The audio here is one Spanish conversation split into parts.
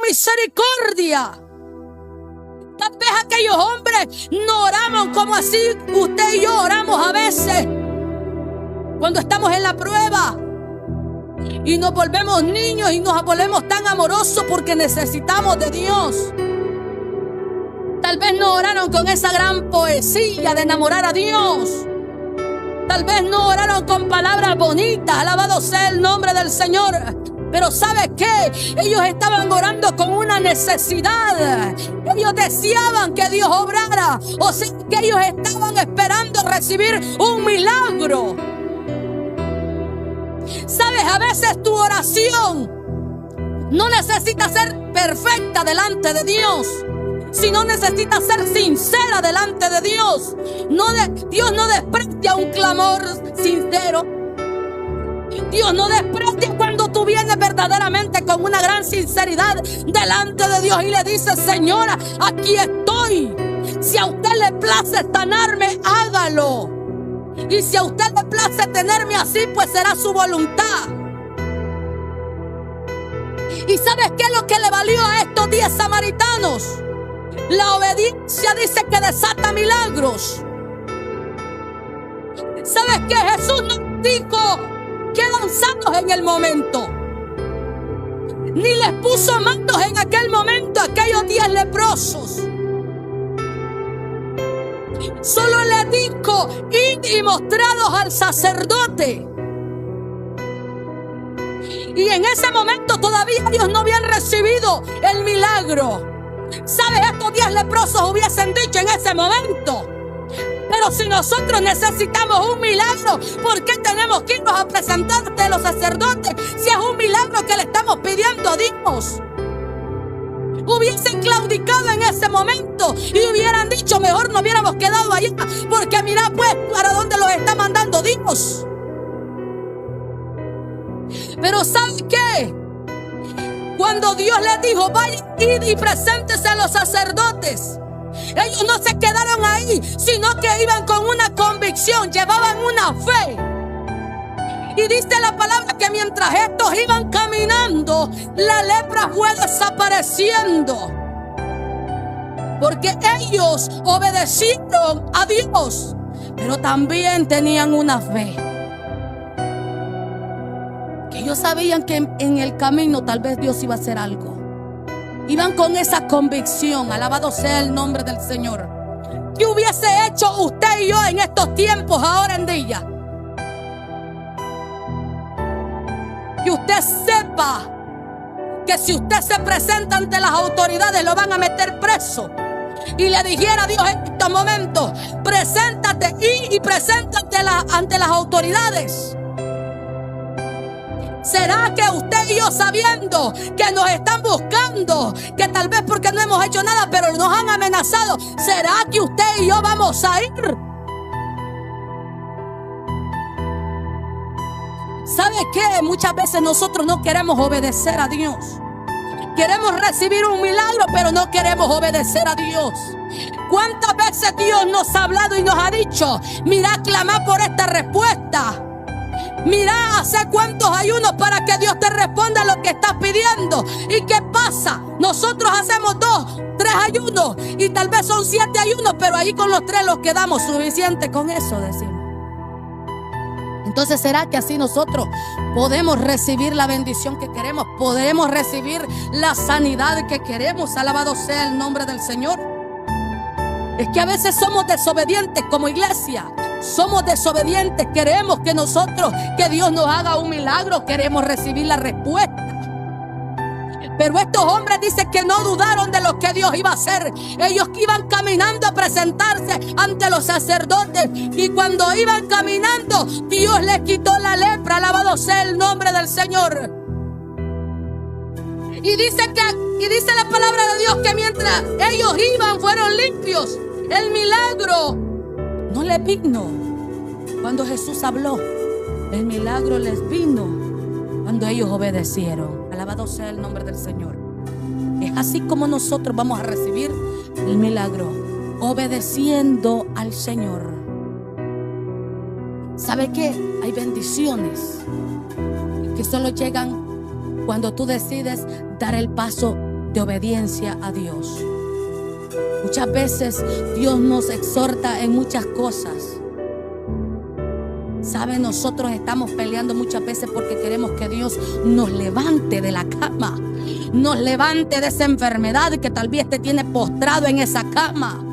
misericordia. Tal vez aquellos hombres no oramos como así usted y yo oramos a veces cuando estamos en la prueba y nos volvemos niños y nos volvemos tan amorosos porque necesitamos de Dios. Tal vez no oraron con esa gran poesía de enamorar a Dios. Tal vez no oraron con palabras bonitas, alabado sea el nombre del Señor. Pero ¿sabe qué? Ellos estaban orando con una necesidad. Ellos deseaban que Dios obrara. O sea que ellos estaban esperando recibir un milagro. ¿Sabes? A veces tu oración no necesita ser perfecta delante de Dios, sino necesita ser sincera delante de Dios. Dios no desprecia un clamor sincero. Dios no desprecia cuando tú vienes verdaderamente con una gran sinceridad delante de Dios y le dices: Señora, aquí estoy. Si a usted le place sanarme, hágalo. Y si a usted le place tenerme así, pues será su voluntad. ¿Y sabes qué es lo que le valió a estos 10 samaritanos? La obediencia dice que desata milagros. ¿Sabes qué? Jesús nos dijo: quedan sanos en el momento. Ni les puso manos en aquel momento a aquellos 10 leprosos. Solo les dijo: id y mostrados al sacerdote. Y en ese momento todavía ellos no habían recibido el milagro. ¿Sabes? Estos 10 leprosos hubiesen dicho en ese momento: pero si nosotros necesitamos un milagro, ¿por qué tenemos que irnos a presentar ante los sacerdotes si es un milagro que le estamos pidiendo a Dios? Hubiesen claudicado en ese momento y hubieran dicho: mejor no hubiéramos quedado allá, porque mira pues para dónde los está mandando Dios. Pero ¿saben qué? Cuando Dios les dijo: vayan, id y preséntese a los sacerdotes, ellos no se quedaron ahí, sino que iban con una convicción, llevaban una fe. Y dice la palabra que mientras estos iban caminando, la lepra fue desapareciendo. Porque ellos obedecieron a Dios, pero también tenían una fe. Que ellos sabían que en el camino tal vez Dios iba a hacer algo. Iban con esa convicción, alabado sea el nombre del Señor. ¿Qué hubiese hecho usted y yo en estos tiempos ahora en día? Que usted sepa que si usted se presenta ante las autoridades lo van a meter preso. Y le dijera a Dios en estos momentos: preséntate y preséntate ante las autoridades. ¿Será que usted y yo, sabiendo que nos están buscando, que tal vez porque no hemos hecho nada, pero nos han amenazado, será que usted y yo vamos a ir? ¿Sabe qué? Muchas veces nosotros no queremos obedecer a Dios. Queremos recibir un milagro, pero no queremos obedecer a Dios. ¿Cuántas veces Dios nos ha hablado y nos ha dicho: mira, clama por esta respuesta? Mira, hace cuántos ayunos para que Dios te responda lo que estás pidiendo. ¿Y qué pasa? Nosotros hacemos 2, 3 ayunos y tal vez son 7 ayunos, pero ahí con los 3 los quedamos. Suficiente con eso, decimos. Entonces, ¿será que así nosotros podemos recibir la bendición que queremos? ¿Podemos recibir la sanidad que queremos? Alabado sea el nombre del Señor. Es que a veces somos desobedientes como iglesia. Somos desobedientes. Queremos que Dios nos haga un milagro. Queremos recibir la respuesta. Pero estos hombres dicen que no dudaron de lo que Dios iba a hacer. Ellos iban caminando a presentarse ante los sacerdotes. Y cuando iban caminando, Dios les quitó la lepra. Alabado sea el nombre del Señor. Y dice la palabra de Dios que mientras ellos iban fueron limpios. El milagro no les vino cuando Jesús habló. El milagro les vino cuando ellos obedecieron. Alabado sea el nombre del Señor. Es así como nosotros vamos a recibir el milagro, obedeciendo al Señor. ¿Sabe qué? Hay bendiciones que solo llegan cuando tú decides dar el paso de obediencia a Dios. Muchas veces Dios nos exhorta en muchas cosas. ¿Sabe? Nosotros estamos peleando muchas veces porque queremos que Dios nos levante de la cama, nos levante de esa enfermedad que tal vez te tiene postrado en esa cama.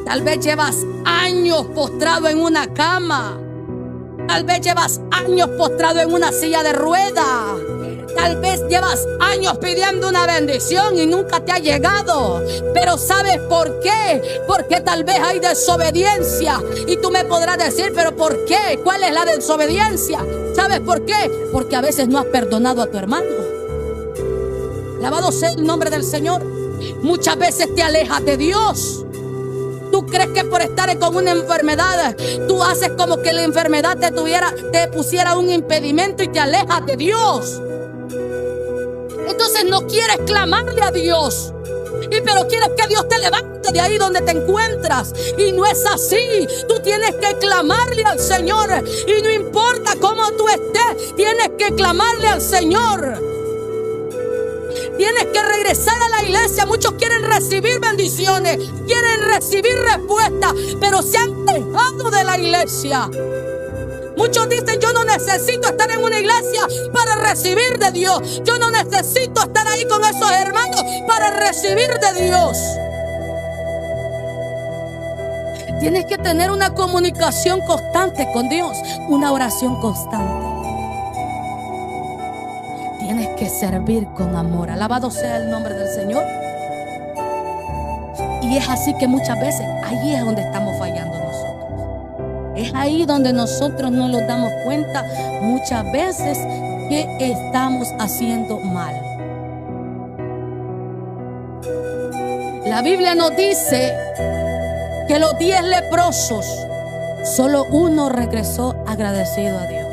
Tal vez llevas años postrado en una cama. Tal vez llevas años postrado en una silla de ruedas. Tal vez llevas años pidiendo una bendición y nunca te ha llegado. Pero ¿sabes por qué? Porque tal vez hay desobediencia. Y tú me podrás decir, ¿pero por qué? ¿Cuál es la desobediencia? ¿Sabes por qué? Porque a veces no has perdonado a tu hermano. Alabado sea el nombre del Señor. Muchas veces te alejas de Dios. Tú crees que por estar con una enfermedad, tú haces como que la enfermedad te pusiera un impedimento y te alejas de Dios. Entonces no quieres clamarle a Dios, pero quieres que Dios te levante de ahí donde te encuentras. Y no es así. Tú tienes que clamarle al Señor. Y no importa cómo tú estés, tienes que clamarle al Señor. Tienes que regresar a la iglesia. Muchos quieren recibir bendiciones, quieren recibir respuestas, pero se han dejado de la iglesia. Muchos dicen, yo no necesito estar en una iglesia para recibir de Dios. Yo no necesito estar ahí con esos hermanos para recibir de Dios. Tienes que tener una comunicación constante con Dios, una oración constante. Tienes que servir con amor. Alabado sea el nombre del Señor. Y es así que muchas veces ahí es donde estamos fallando nosotros. Es ahí donde nosotros no nos damos cuenta muchas veces que estamos haciendo mal. La Biblia nos dice que los 10 leprosos, solo uno regresó agradecido a Dios.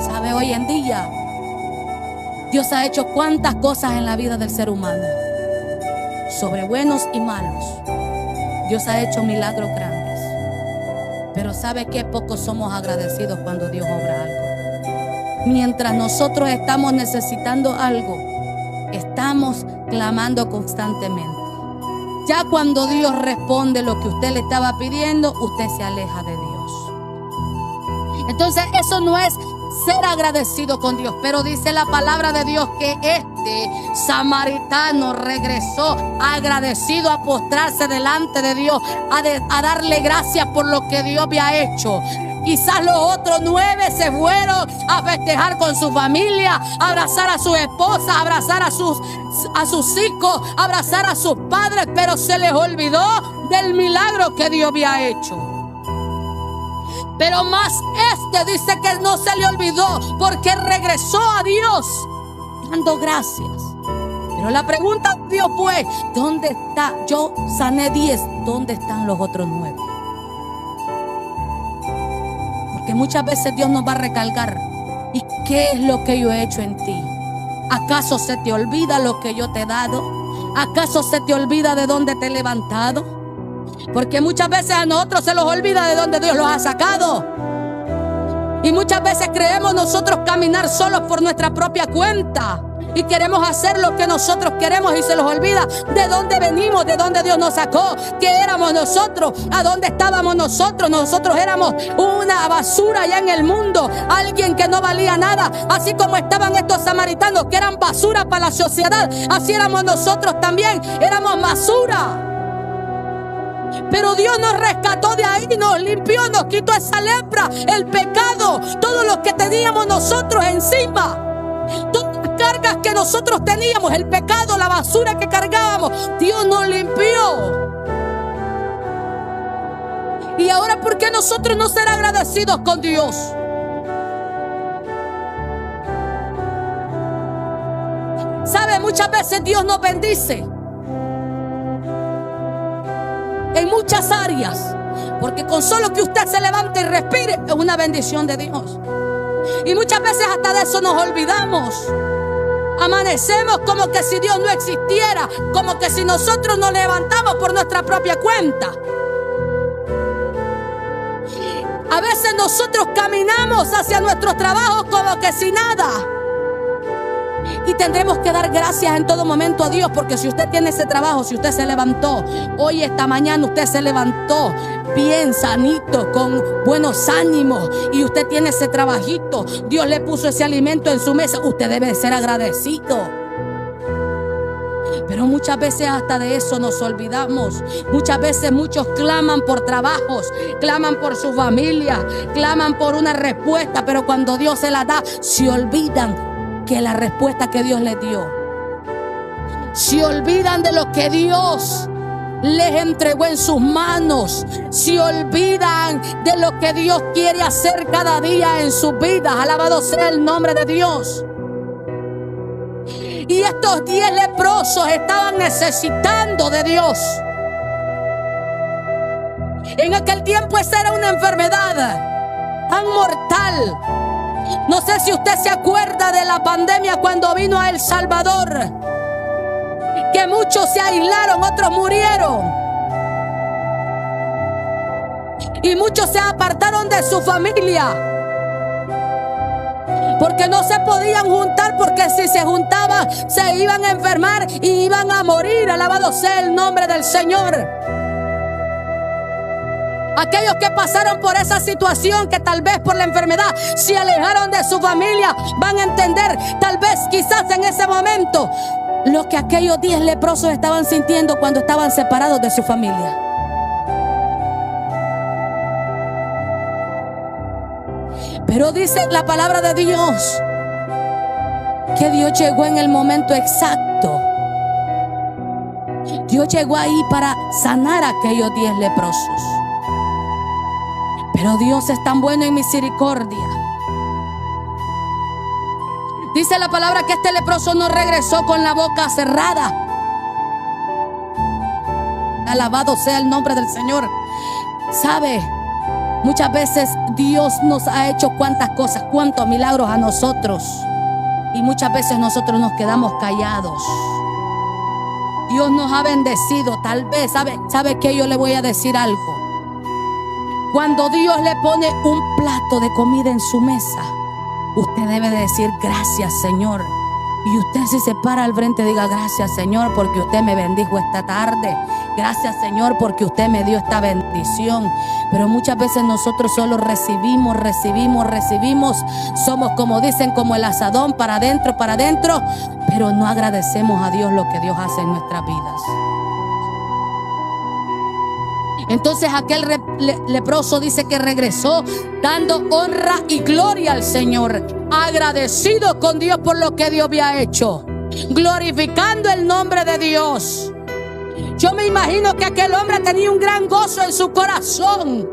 ¿Sabe? Hoy en día Dios ha hecho cuántas cosas en la vida del ser humano, sobre buenos y malos. Dios ha hecho milagros grandes, pero ¿sabe qué? Pocos somos agradecidos cuando Dios obra algo. Mientras nosotros estamos necesitando algo, estamos clamando constantemente. Ya cuando Dios responde lo que usted le estaba pidiendo, usted se aleja de Dios. Entonces eso no es ser agradecido con Dios. Pero dice la palabra de Dios que este samaritano regresó agradecido a postrarse delante de Dios, a darle gracias por lo que Dios había hecho. Quizás los otros 9 se fueron a festejar con su familia, a abrazar a su esposa, a abrazar a sus hijos, a abrazar a sus padres, pero se les olvidó del milagro que Dios había hecho. Pero más dice que no se le olvidó, porque regresó a Dios dando gracias. Pero la pregunta de Dios fue, ¿dónde está? Yo sané 10, ¿dónde están los otros 9? Porque muchas veces Dios nos va a recalcar, ¿y qué es lo que yo he hecho en ti? ¿Acaso se te olvida lo que yo te he dado? ¿Acaso se te olvida de dónde te he levantado? Porque muchas veces a nosotros se nos olvida de dónde Dios los ha sacado. Y muchas veces creemos nosotros caminar solos por nuestra propia cuenta. Y queremos hacer lo que nosotros queremos y se nos olvida de dónde venimos, de dónde Dios nos sacó, qué éramos nosotros, a dónde estábamos nosotros. Nosotros éramos una basura allá en el mundo, alguien que no valía nada. Así como estaban estos samaritanos que eran basura para la sociedad, así éramos nosotros también, éramos basura. Pero Dios nos rescató de ahí, nos limpió, nos quitó esa lepra, el pecado, todo lo que teníamos nosotros encima. Todas las cargas que nosotros teníamos, el pecado, la basura que cargábamos, Dios nos limpió. Y ahora, ¿por qué nosotros no ser agradecidos con Dios? ¿Sabe? Muchas veces Dios nos bendice en muchas áreas, porque con solo que usted se levante y respire es una bendición de Dios. Y muchas veces hasta de eso nos olvidamos. Amanecemos como que si Dios no existiera, como que si nosotros nos levantamos por nuestra propia cuenta. A veces nosotros caminamos hacia nuestros trabajos como que si nada. Y tendremos que dar gracias en todo momento a Dios, porque si usted tiene ese trabajo, si usted se levantó hoy, esta mañana, usted se levantó bien, sanito, con buenos ánimos, y usted tiene ese trabajito, Dios le puso ese alimento en su mesa, usted debe ser agradecido. Pero muchas veces hasta de eso nos olvidamos. Muchas veces muchos claman por trabajos, claman por su familia, claman por una respuesta, pero cuando Dios se la da, se olvidan que la respuesta que Dios les dio. Se olvidan de lo que Dios les entregó en sus manos. Se olvidan de lo que Dios quiere hacer cada día en sus vidas. Alabado sea el nombre de Dios. Y estos 10 leprosos estaban necesitando de Dios. En aquel tiempo esa era una enfermedad tan mortal. No sé si usted se acuerda de la pandemia cuando vino a El Salvador, que muchos se aislaron, otros murieron. Y muchos se apartaron de su familia, porque no se podían juntar, porque si se juntaban se iban a enfermar y iban a morir. Alabado sea el nombre del Señor. Aquellos que pasaron por esa situación, que tal vez por la enfermedad se alejaron de su familia, van a entender tal vez quizás en ese momento lo que aquellos 10 leprosos estaban sintiendo cuando estaban separados de su familia. Pero dice la palabra de Dios que Dios llegó en el momento exacto. Dios llegó ahí para sanar a aquellos 10 leprosos. Pero Dios es tan bueno en misericordia. Dice la palabra que este leproso no regresó con la boca cerrada. Alabado sea el nombre del Señor. ¿Sabe? Muchas veces Dios nos ha hecho cuantas cosas, cuantos milagros a nosotros, y muchas veces nosotros nos quedamos callados. Dios nos ha bendecido, tal vez, ¿sabe qué? Yo le voy a decir algo. Cuando Dios le pone un plato de comida en su mesa, usted debe de decir gracias, Señor. Y usted, si se para al frente, diga gracias, Señor, porque usted me bendijo esta tarde. Gracias, Señor, porque usted me dio esta bendición. Pero muchas veces nosotros solo recibimos. Somos, como dicen, como el asadón, para adentro, pero no agradecemos a Dios lo que Dios hace en nuestras vidas. Entonces aquel leproso dice que regresó dando honra y gloria al Señor, agradecido con Dios por lo que Dios había hecho, glorificando el nombre de Dios. Yo me imagino que aquel hombre tenía un gran gozo en su corazón.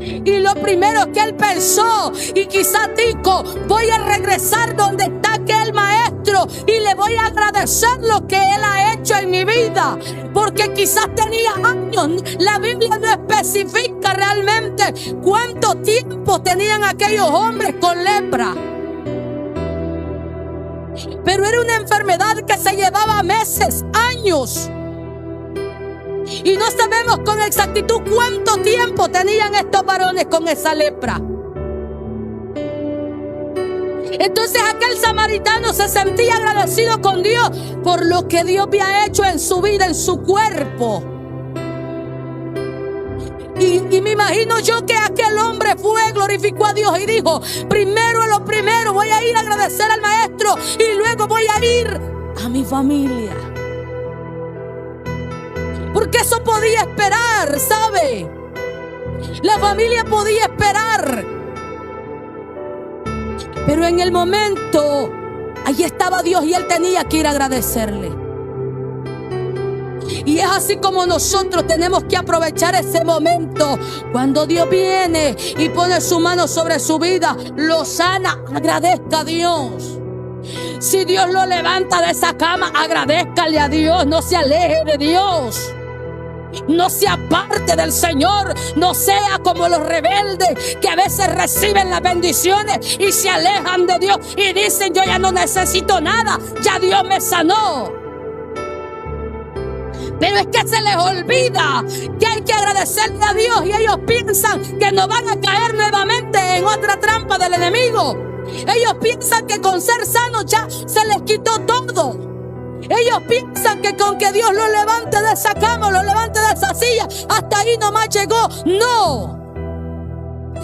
Y lo primero que él pensó, y quizás dijo, voy a regresar donde está aquel maestro y le voy a agradecer lo que él ha hecho en mi vida. Porque quizás tenía años. La Biblia no especifica realmente cuánto tiempo tenían aquellos hombres con lepra. Pero era una enfermedad que se llevaba meses, años. Y no sabemos con exactitud cuánto tiempo tenían estos varones con esa lepra. Entonces aquel samaritano se sentía agradecido con Dios por lo que Dios había hecho en su vida, en su cuerpo. Y me imagino yo que aquel hombre fue, glorificó a Dios y dijo, primero lo primero, voy a ir a agradecer al maestro y luego voy a ir a mi familia. Porque eso podía esperar, ¿sabe? La familia podía esperar. Pero en el momento, allí estaba Dios y él tenía que ir a agradecerle. Y es así como nosotros tenemos que aprovechar ese momento. Cuando Dios viene y pone su mano sobre su vida, lo sana, agradezca a Dios. Si Dios lo levanta de esa cama, agradézcale a Dios, no se aleje de Dios. No se aparte del Señor, no sea como los rebeldes que a veces reciben las bendiciones y se alejan de Dios y dicen yo ya no necesito nada, ya Dios me sanó. Pero es que se les olvida que hay que agradecerle a Dios y ellos piensan que no van a caer nuevamente en otra trampa del enemigo. Ellos piensan que con ser sanos ya se les quitó todo. Ellos piensan que con que Dios los levante de esa cama, los levante de esa silla, hasta ahí nomás llegó. No.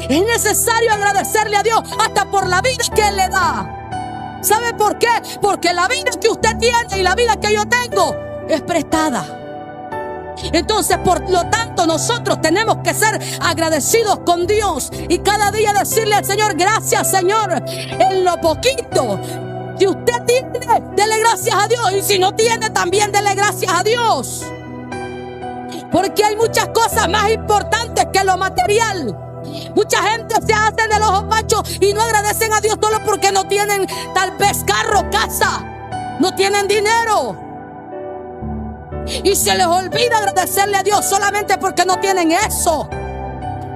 Es necesario agradecerle a Dios hasta por la vida que Él le da. ¿Sabe por qué? Porque la vida que usted tiene y la vida que yo tengo es prestada. Entonces, por lo tanto, nosotros tenemos que ser agradecidos con Dios y cada día decirle al Señor: gracias, Señor, en lo poquito. Si usted tiene, dele gracias a Dios, y si no tiene, también dele gracias a Dios, porque hay muchas cosas más importantes que lo material. Mucha gente se hace de los ojos y no agradecen a Dios solo porque no tienen tal vez carro, casa, no tienen dinero. Y se les olvida agradecerle a Dios solamente porque no tienen eso.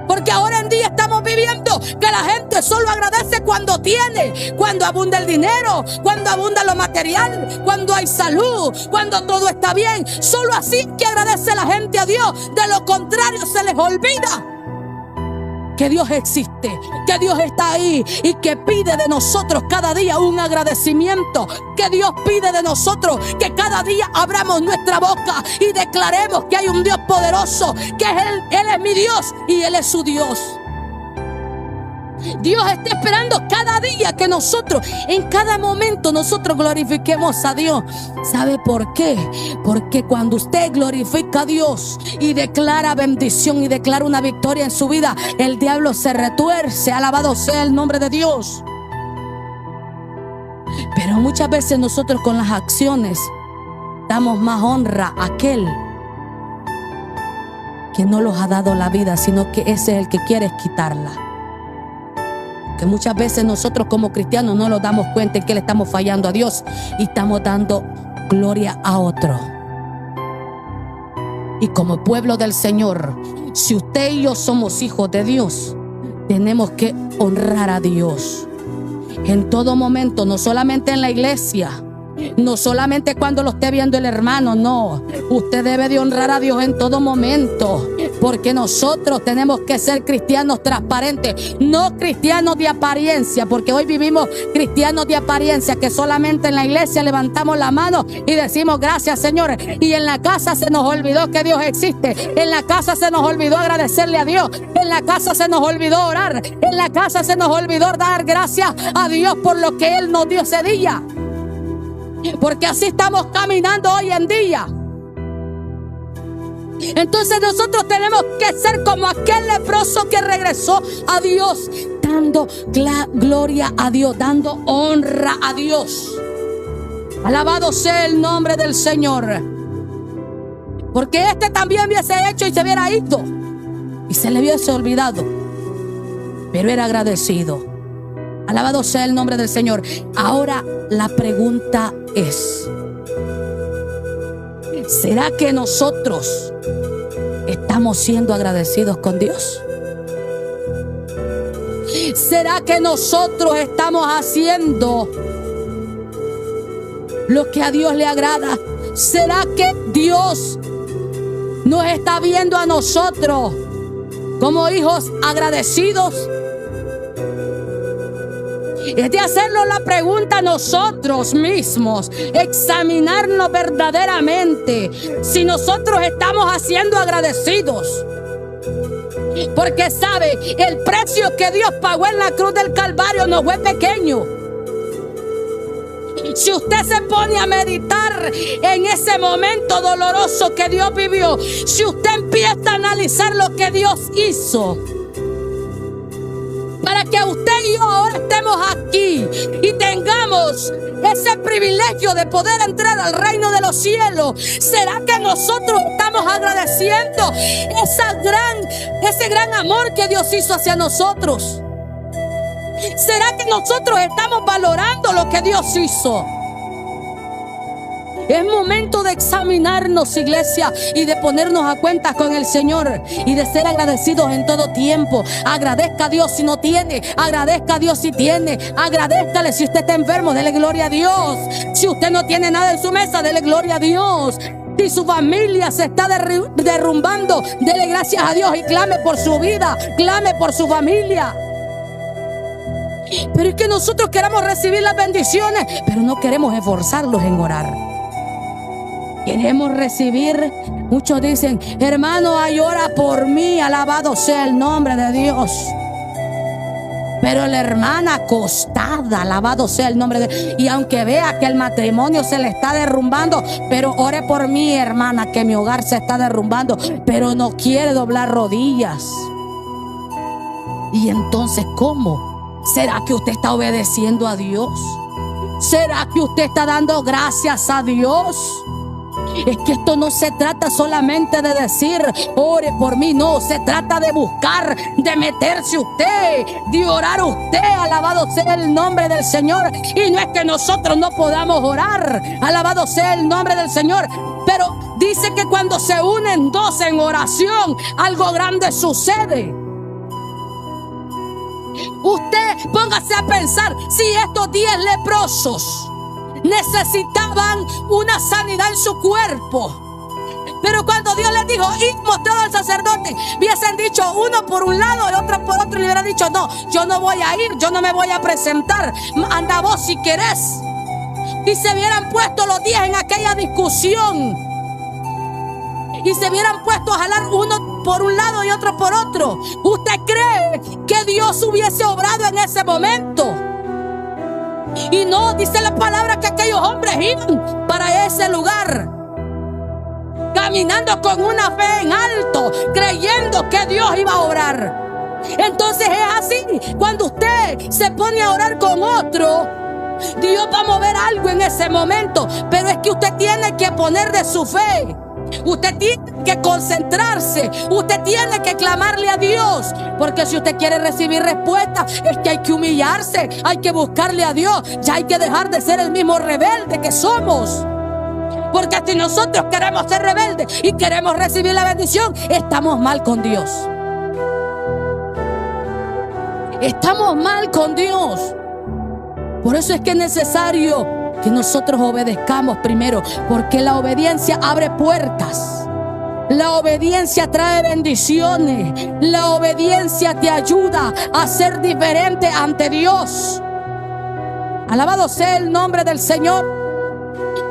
Porque ahora en día estamos viviendo que la gente solo agradece cuando tiene, cuando abunda el dinero, cuando abunda lo material, cuando hay salud, cuando todo está bien. Solo así que agradece la gente a Dios. De lo contrario, se les olvida que Dios existe, que Dios está ahí y que pide de nosotros cada día un agradecimiento. Que Dios pide de nosotros que cada día abramos nuestra boca y declaremos que hay un Dios poderoso, que Él es mi Dios y Él es su Dios. Dios está esperando cada día que nosotros, en cada momento, nosotros glorifiquemos a Dios. ¿Sabe por qué? Porque cuando usted glorifica a Dios y declara bendición y declara una victoria en su vida, el diablo se retuerce. Alabado sea el nombre de Dios. Pero muchas veces nosotros con las acciones damos más honra a aquel que no nos ha dado la vida, sino que ese es el que quiere quitarla. Que muchas veces nosotros como cristianos no nos damos cuenta en que le estamos fallando a Dios y estamos dando gloria a otro. Y como pueblo del Señor, si usted y yo somos hijos de Dios, tenemos que honrar a Dios en todo momento, no solamente en la iglesia, no solamente cuando lo esté viendo el hermano, no. Usted debe de honrar a Dios en todo momento, porque nosotros tenemos que ser cristianos transparentes, no cristianos de apariencia, porque hoy vivimos cristianos de apariencia, que solamente en la iglesia levantamos la mano y decimos gracias, Señor, y en la casa se nos olvidó que Dios existe, en la casa se nos olvidó agradecerle a Dios, en la casa se nos olvidó orar, en la casa se nos olvidó dar gracias a Dios por lo que Él nos dio ese día. Porque así estamos caminando hoy en día. Entonces nosotros tenemos que ser como aquel leproso que regresó a Dios, dando gloria a Dios, dando honra a Dios. Alabado sea el nombre del Señor. Porque este también hubiese hecho y se hubiera ido y se le hubiese olvidado, pero era agradecido. Alabado sea el nombre del Señor. Ahora la pregunta es: ¿será que nosotros estamos siendo agradecidos con Dios? ¿Será que nosotros estamos haciendo lo que a Dios le agrada? ¿Será que Dios nos está viendo a nosotros como hijos agradecidos? Es de hacernos la pregunta a nosotros mismos, examinarnos verdaderamente si nosotros estamos haciendo agradecidos. Porque sabe, el precio que Dios pagó en la cruz del Calvario no fue pequeño. Si usted se pone a meditar en ese momento doloroso que Dios vivió, si usted empieza a analizar lo que Dios hizo para que usted y yo ahora estemos aquí y tengamos ese privilegio de poder entrar al reino de los cielos, ¿será que nosotros estamos agradeciendo ese gran amor que Dios hizo hacia nosotros? ¿Será que nosotros estamos valorando lo que Dios hizo? Es momento de examinarnos, iglesia, y de ponernos a cuentas con el Señor y de ser agradecidos en todo tiempo. Agradezca a Dios si no tiene, agradezca a Dios si tiene, agradézcale si usted está enfermo, dele gloria a Dios. Si usted no tiene nada en su mesa, dele gloria a Dios. Si su familia se está derrumbando, dele gracias a Dios y clame por su vida, clame por su familia. Pero es que nosotros queremos recibir las bendiciones, pero no queremos esforzarlos en orar. Queremos recibir. Muchos dicen: hermano, ay, ora por mí, alabado sea el nombre de Dios. Pero la hermana acostada, alabado sea el nombre de Dios. Y aunque vea que el matrimonio se le está derrumbando, pero ore por mí, hermana, que mi hogar se está derrumbando, pero no quiere doblar rodillas. Y entonces, ¿cómo? ¿Será que usted está obedeciendo a Dios? ¿Será que usted está dando gracias a Dios? Es que esto no se trata solamente de decir: ore por mí. No, se trata de buscar, de meterse usted, de orar usted. Alabado sea el nombre del Señor. Y no es que nosotros no podamos orar, alabado sea el nombre del Señor, pero dice que cuando se unen dos en oración, algo grande sucede. Usted póngase a pensar, si estos 10 leprosos necesitaban una sanidad en su cuerpo, pero cuando Dios les dijo: id, mostrado al sacerdote, hubiesen dicho uno por un lado y otro por otro, y le hubieran dicho: no, yo no voy a ir, yo no me voy a presentar, anda vos si querés. Y se hubieran puesto los 10 en aquella discusión, y se hubieran puesto a jalar uno por un lado y otro por otro. ¿Usted cree que Dios hubiese obrado en ese momento? Y no, dice la palabra que aquellos hombres iban para ese lugar caminando con una fe en alto, creyendo que Dios iba a obrar. Entonces es así: cuando usted se pone a orar con otro, Dios va a mover algo en ese momento. Pero es que usted tiene que poner de su fe. Usted tiene que concentrarse. Usted tiene que clamarle a Dios. Porque si usted quiere recibir respuesta, es que hay que humillarse, hay que buscarle a Dios. Ya hay que dejar de ser el mismo rebelde que somos. Porque si nosotros queremos ser rebeldes y queremos recibir la bendición, estamos mal con Dios. Estamos mal con Dios. Por eso es que es necesario que nosotros obedezcamos primero, porque la obediencia abre puertas. La obediencia trae bendiciones. La obediencia te ayuda a ser diferente ante Dios. Alabado sea el nombre del Señor.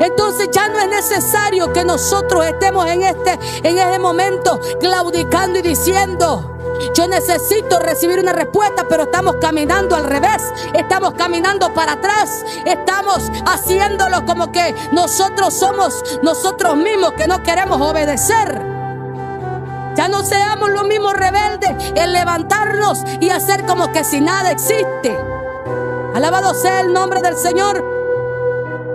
Entonces ya no es necesario que nosotros estemos en ese momento claudicando y diciendo: yo necesito recibir una respuesta, pero estamos caminando al revés, estamos caminando para atrás, estamos haciéndolo como que nosotros somos nosotros mismos que no queremos obedecer. Ya no seamos los mismos rebeldes en levantarnos y hacer como que si nada existe. Alabado sea el nombre del Señor.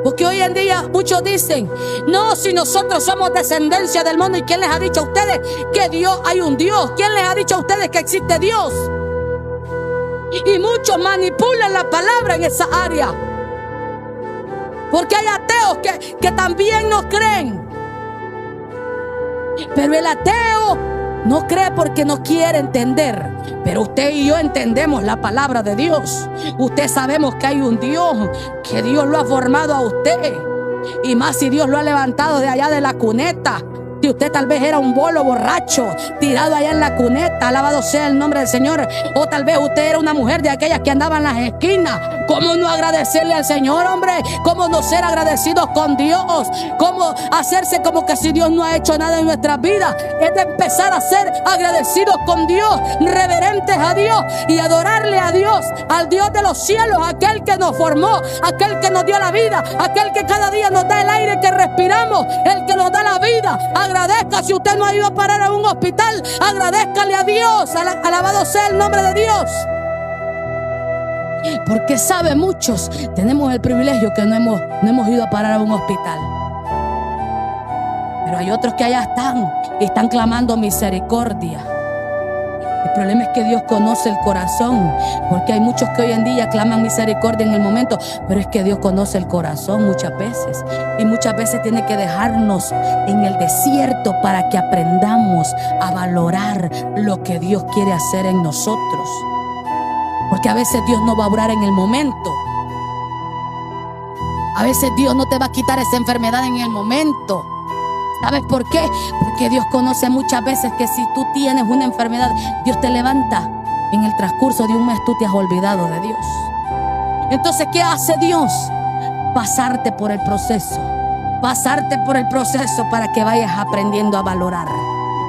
Porque hoy en día muchos dicen: no, si nosotros somos descendencia del mundo. ¿Y quién les ha dicho a ustedes que Dios, hay un Dios? ¿Quién les ha dicho a ustedes que existe Dios? Y muchos manipulan la palabra en esa área. Porque hay ateos que también no creen. Pero el ateo no cree porque no quiere entender. Pero usted y yo entendemos la palabra de Dios. Usted sabemos que hay un Dios, que Dios lo ha formado a usted. Y más si Dios lo ha levantado de allá de la cuneta. Si usted tal vez era un bolo borracho tirado allá en la cuneta, alabado sea el nombre del Señor. O tal vez usted era una mujer de aquellas que andaban en las esquinas. ¿Cómo no agradecerle al Señor, hombre? ¿Cómo no ser agradecidos con Dios? ¿Cómo hacerse como que si Dios no ha hecho nada en nuestras vidas? Es de empezar a ser agradecidos con Dios, reverentes a Dios y adorarle a Dios, al Dios de los cielos, aquel que nos formó, aquel que nos dio la vida, aquel que cada día nos da el aire que respiramos, el que nos da la vida. Agradezca. Si usted no ha ido a parar a un hospital, agradézcale a Dios. Alabado sea el nombre de Dios. Porque sabe, muchos tenemos el privilegio que no hemos ido a parar a un hospital. Pero hay otros que allá están y están clamando misericordia. El problema es que Dios conoce el corazón, porque hay muchos que hoy en día claman misericordia en el momento, pero es que Dios conoce el corazón muchas veces, y muchas veces tiene que dejarnos en el desierto para que aprendamos a valorar lo que Dios quiere hacer en nosotros. Porque a veces Dios no va a obrar en el momento. A veces Dios no te va a quitar esa enfermedad en el momento. ¿Sabes por qué? Porque Dios conoce muchas veces que si tú tienes una enfermedad, Dios te levanta. En el transcurso de un mes tú te has olvidado de Dios. Entonces, ¿qué hace Dios? Pasarte por el proceso. Pasarte por el proceso para que vayas aprendiendo a valorar.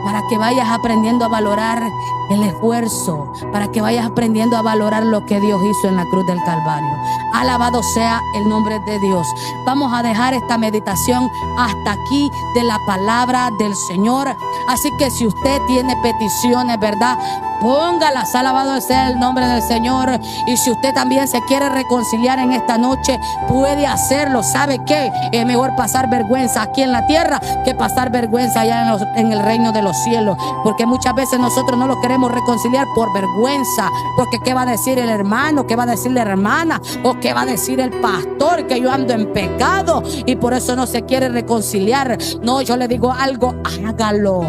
Para que vayas aprendiendo a valorar el esfuerzo. Para que vayas aprendiendo a valorar lo que Dios hizo en la cruz del Calvario. Alabado sea el nombre de Dios. Vamos a dejar esta meditación hasta aquí de la palabra del Señor. Así que si usted tiene peticiones, ¿verdad? Póngalas, alabado sea el nombre del Señor. Y si usted también se quiere reconciliar en esta noche, puede hacerlo. ¿Sabe qué? Es mejor pasar vergüenza aquí en la tierra que pasar vergüenza allá en el reino de los cielos. Porque muchas veces nosotros no lo queremos reconciliar por vergüenza. Porque ¿qué va a decir el hermano? ¿Qué va a decir la hermana? ¿O qué va a decir el pastor? Que yo ando en pecado y por eso no se quiere reconciliar. No, yo le digo algo, hágalo.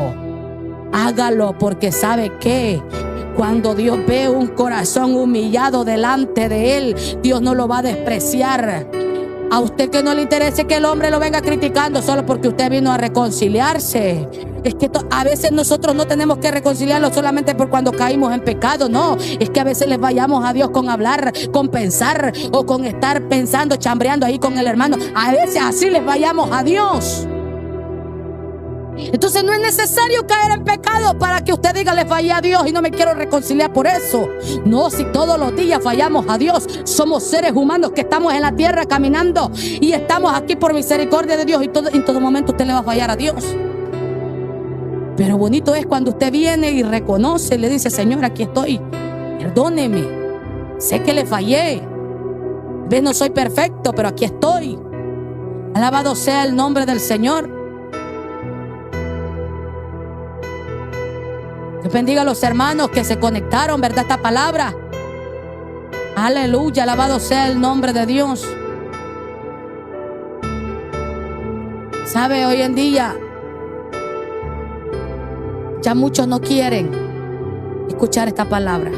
Hágalo, porque ¿sabe qué? Cuando Dios ve un corazón humillado delante de Él, Dios no lo va a despreciar. A usted que no le interese que el hombre lo venga criticando solo porque usted vino a reconciliarse. Es que a veces nosotros no tenemos que reconciliarlo solamente por cuando caímos en pecado. No, es que a veces les vayamos a Dios con hablar, con pensar o con estar pensando, chambreando ahí con el hermano. A veces así les vayamos a Dios. Entonces no es necesario caer en pecado para que usted diga: le fallé a Dios y no me quiero reconciliar por eso. No, si todos los días fallamos a Dios, somos seres humanos que estamos en la tierra caminando y estamos aquí por misericordia de Dios, y en todo momento usted le va a fallar a Dios. Pero bonito es cuando usted viene y reconoce y le dice: Señor, aquí estoy, perdóneme, sé que le fallé, ve, no soy perfecto, pero aquí estoy. Alabado sea el nombre del Señor. Dios bendiga a los hermanos que se conectaron, ¿verdad? Esta palabra. Aleluya, alabado sea el nombre de Dios. ¿Sabe? Hoy en día ya muchos no quieren escuchar esta palabra.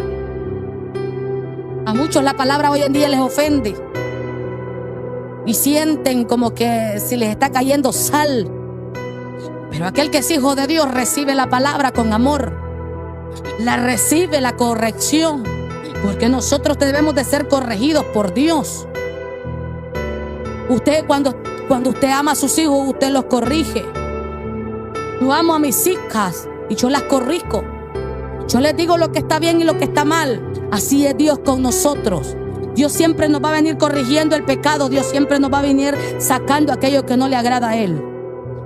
A muchos la palabra hoy en día les ofende y sienten como que si les está cayendo sal. Pero aquel que es hijo de Dios recibe la palabra con amor. La recibe, la corrección, porque nosotros debemos de ser corregidos por Dios. Usted cuando usted ama a sus hijos, usted los corrige. Yo amo a mis hijas y yo las corrijo. Yo les digo lo que está bien y lo que está mal. Así es Dios con nosotros. Dios siempre nos va a venir corrigiendo el pecado. Dios siempre nos va a venir sacando aquello que no le agrada a Él.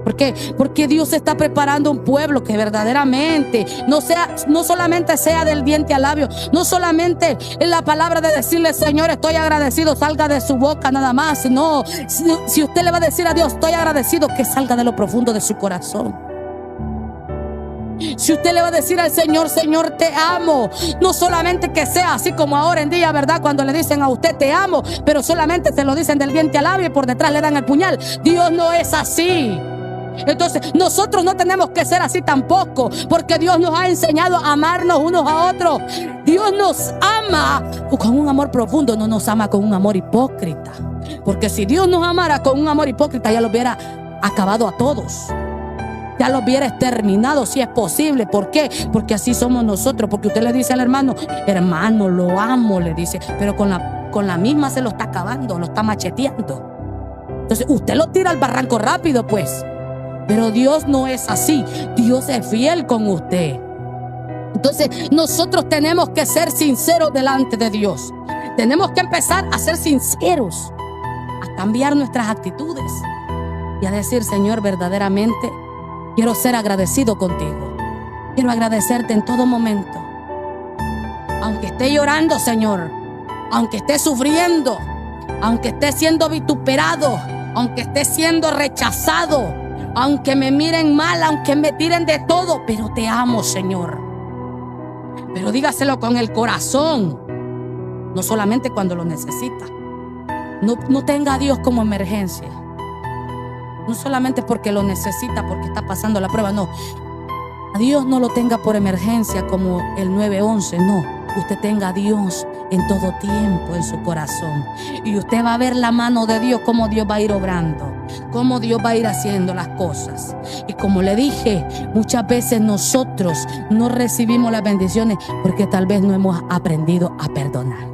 ¿Por qué? Porque Dios está preparando un pueblo que verdaderamente no solamente sea del diente al labio, no solamente en la palabra de decirle: Señor, estoy agradecido, salga de su boca nada más. No, si usted le va a decir a Dios: estoy agradecido, que salga de lo profundo de su corazón. Si usted le va a decir al Señor: Señor, te amo, no solamente que sea así como ahora en día, ¿verdad? Cuando le dicen a usted: te amo, pero solamente se lo dicen del diente al labio y por detrás le dan el puñal. Dios no es así. Entonces nosotros no tenemos que ser así tampoco, porque Dios nos ha enseñado a amarnos unos a otros. Dios nos ama con un amor profundo, no nos ama con un amor hipócrita. Porque si Dios nos amara con un amor hipócrita, ya lo hubiera acabado a todos, ya lo hubiera exterminado si es posible. ¿Por qué? Porque así somos nosotros. Porque usted le dice al hermano: hermano, lo amo, le dice, pero con la misma se lo está acabando, lo está macheteando. Entonces usted lo tira al barranco rápido, pues. Pero Dios no es así. Dios es fiel con usted. Entonces nosotros tenemos que ser sinceros delante de Dios. Tenemos que empezar a ser sinceros, a cambiar nuestras actitudes y a decir: Señor, verdaderamente quiero ser agradecido contigo. Quiero agradecerte en todo momento. Aunque esté llorando, Señor, aunque esté sufriendo, aunque esté siendo vituperado, aunque esté siendo rechazado, aunque me miren mal, aunque me tiren de todo, pero te amo, Señor. Pero dígaselo con el corazón, no solamente cuando lo necesita. No tenga a Dios como emergencia. No solamente porque lo necesita, porque está pasando la prueba, no. A Dios no lo tenga por emergencia como el 911, no. Usted tenga a Dios en todo tiempo en su corazón. Y usted va a ver la mano de Dios, cómo Dios va a ir obrando, cómo Dios va a ir haciendo las cosas. Y como le dije, muchas veces nosotros no recibimos las bendiciones porque tal vez no hemos aprendido a perdonar.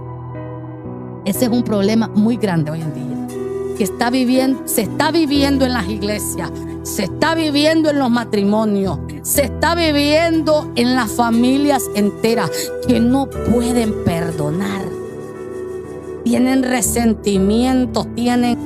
Ese es un problema muy grande hoy en día, que se está viviendo en las iglesias, se está viviendo en los matrimonios, se está viviendo en las familias enteras que no pueden perdonar. Tienen resentimientos, tienen